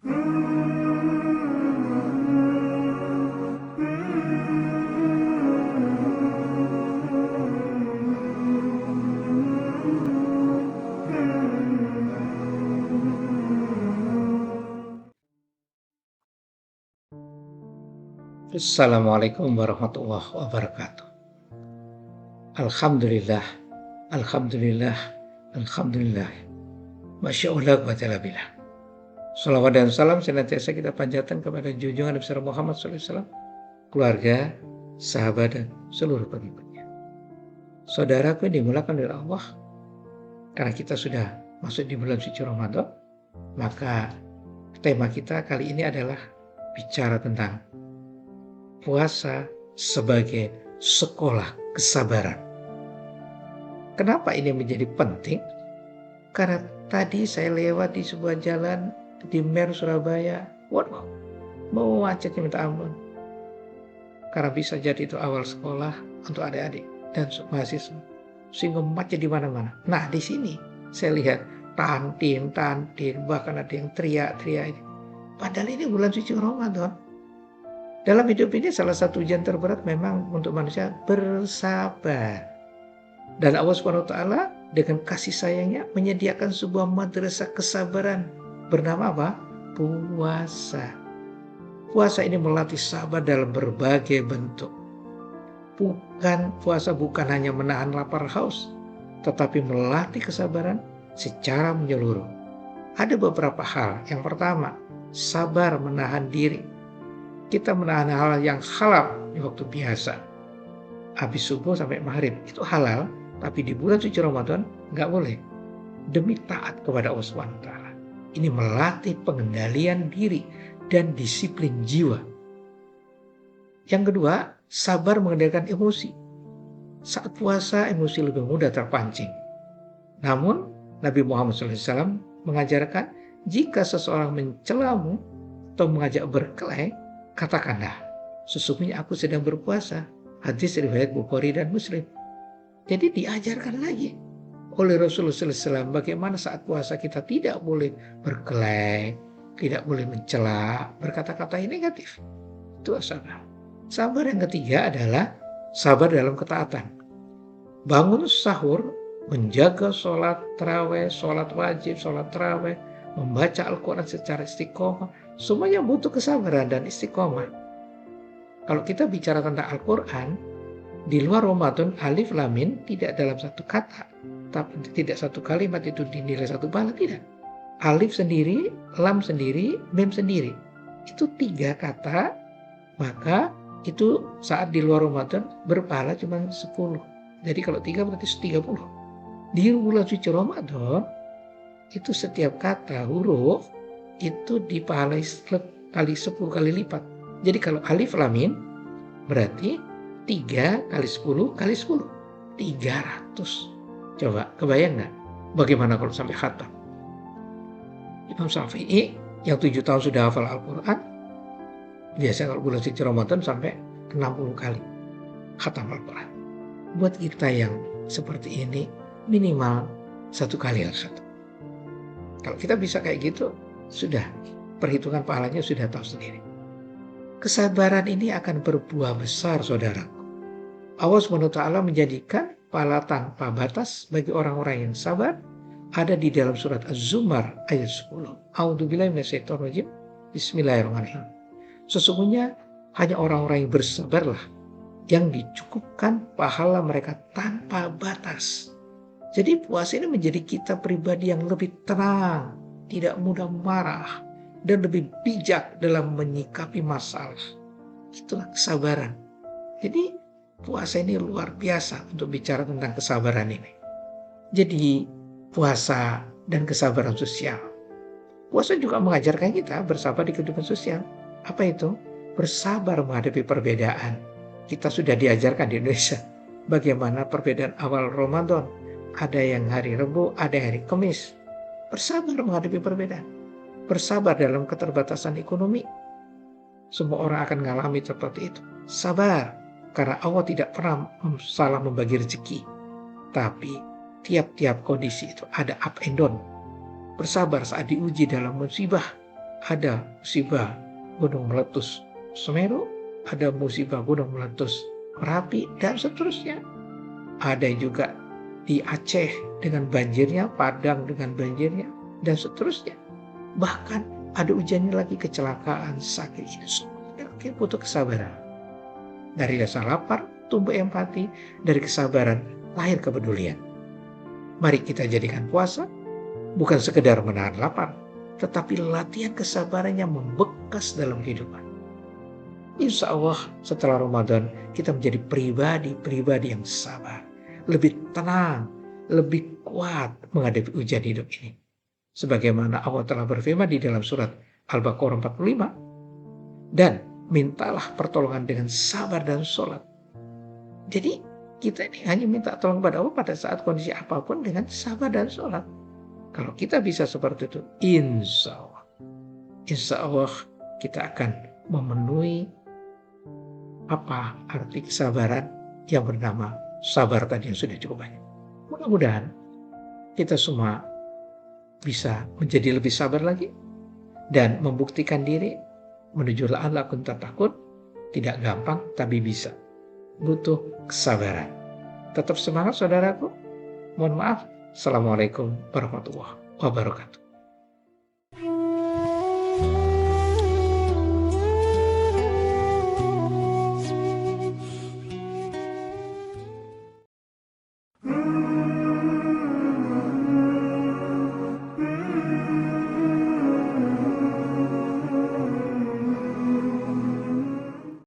Assalamualaikum warahmatullahi wabarakatuh. Alhamdulillah, alhamdulillah, alhamdulillah. Masya Allah wa ta'ala billah. Salawat dan salam senantiasa kita panjatkan kepada junjungan Nabi besar Muhammad SAW, keluarga, sahabat, dan seluruh pengikutnya. Saudaraku yang dimulakan oleh Allah, karena kita sudah masuk di bulan suci Ramadan, maka tema kita kali ini adalah bicara tentang puasa sebagai sekolah kesabaran. Kenapa ini menjadi penting? Karena tadi saya lewat di sebuah jalan di Mer Surabaya. Waduh, mau macetnya minta ampun. Karena bisa jadi itu awal sekolah untuk adik-adik dan mahasiswa. Sehingga macet di mana-mana. Nah, di sini saya lihat tantin, bahkan ada yang teriak-teriak. Padahal ini bulan suci Ramadan. Dalam hidup ini salah satu ujian terberat memang untuk manusia bersabar. Dan Allah SWT dengan kasih sayangnya menyediakan sebuah madrasah kesabaran bernama apa? Puasa. Puasa ini melatih sabar dalam berbagai bentuk. Puasa bukan hanya menahan lapar haus, tetapi melatih kesabaran secara menyeluruh. Ada beberapa hal. Yang pertama, sabar menahan diri. Kita menahan hal yang halal di waktu biasa. Habis subuh sampai maghrib itu halal, tapi di bulan suci Ramadan nggak boleh. Demi taat kepada Allah SWT. Ini melatih pengendalian diri dan disiplin jiwa. Yang kedua, sabar mengendalikan emosi. Saat puasa emosi lebih mudah terpancing. Namun Nabi Muhammad SAW mengajarkan jika seseorang mencelamu atau mengajak berkelahi, katakanlah, sesungguhnya aku sedang berpuasa. Hadis riwayat Bukhari dan Muslim. Jadi diajarkan lagi oleh Rasulullah SAW bagaimana saat puasa kita tidak boleh berkelahi, tidak boleh mencela, berkata-kata yang negatif. Itu sabar. Sabar yang ketiga adalah sabar dalam ketaatan. Bangun sahur, menjaga sholat tarawih, sholat wajib, sholat tarawih, membaca Al-Quran secara istiqomah, semuanya butuh kesabaran dan istiqomah. Kalau kita bicara tentang Al-Quran, di luar Ramadan alif lam mim tidak dalam satu kata, tapi tidak satu kalimat itu dinilai satu pahala, tidak. Alif sendiri, lam sendiri, mim sendiri. Itu 3 kata, maka itu saat di luar Ramadan berpahala cuma 10. Jadi kalau 3 berarti 30. Di bulan suci Ramadan itu setiap kata huruf itu dipahalai kali 10 kali lipat. Jadi kalau alif lam mim berarti 3 kali 10 kali 10. 300. Coba kebayang nggak bagaimana kalau sampai khatam? Imam Syafi'i yang 7 tahun sudah hafal Al-Quran, biasa kalau bulan suci Ramadan sampai 60 kali khatam Al-Quran. Buat kita yang seperti ini minimal 1 kali khatam. Kalau kita bisa kayak gitu, sudah perhitungan pahalanya sudah tahu sendiri. Kesabaran ini akan berbuah besar, saudaraku. Allah SWT menjadikan pahala tanpa batas bagi orang-orang yang sabar. Ada di dalam surat Az-Zumar ayat 10. A'udzubillahi minasyaitonirrajim. Bismillahirrahmanirrahim. Sesungguhnya hanya orang-orang yang bersabarlah yang dicukupkan pahala mereka tanpa batas. Jadi puasa ini menjadi kita pribadi yang lebih tenang, tidak mudah marah, dan lebih bijak dalam menyikapi masalah. Itulah kesabaran. Jadi puasa ini luar biasa untuk bicara tentang kesabaran ini. Jadi puasa dan kesabaran sosial. Puasa juga mengajarkan kita bersabar di kehidupan sosial. Apa itu? Bersabar menghadapi perbedaan. Kita sudah diajarkan di Indonesia bagaimana perbedaan awal Ramadan. Ada yang hari Rabu, ada yang hari Kamis. Bersabar menghadapi perbedaan. Bersabar dalam keterbatasan ekonomi. Semua orang akan mengalami seperti itu. Sabar, karena Allah tidak pernah salah membagi rezeki. Tapi tiap-tiap kondisi itu ada up and down. Bersabar saat diuji dalam musibah. ada musibah gunung meletus Semeru, ada musibah gunung meletus Merapi, dan seterusnya. Ada juga di Aceh dengan banjirnya, Padang dengan banjirnya, dan seterusnya. Bahkan ada ujiannya lagi, kecelakaan, sakit. Ini semua butuh kesabaran. Dari rasa lapar tumbuh empati, dari kesabaran lahir kepedulian. Mari kita jadikan puasa bukan sekedar menahan lapar, tetapi latihan kesabaran yang membekas dalam kehidupan. Insya Allah setelah Ramadan kita menjadi pribadi yang sabar, lebih tenang, lebih kuat menghadapi ujian hidup ini. Sebagaimana Allah telah berfirman di dalam surat Al-Baqarah 45, dan mintalah pertolongan dengan sabar dan sholat. Jadi kita ini hanya minta tolong pada Allah pada saat kondisi apapun dengan sabar dan sholat. Kalau kita bisa seperti itu, insya Allah kita akan memenuhi apa arti kesabaran yang bernama sabar tadi yang sudah cukup banyak. Mudah-mudahan kita semua bisa menjadi lebih sabar lagi dan membuktikan diri menuju la'allakum tattaqun. Tidak gampang tapi bisa. Butuh kesabaran. Tetap semangat saudaraku. Mohon maaf. Assalamualaikum warahmatullahi wabarakatuh.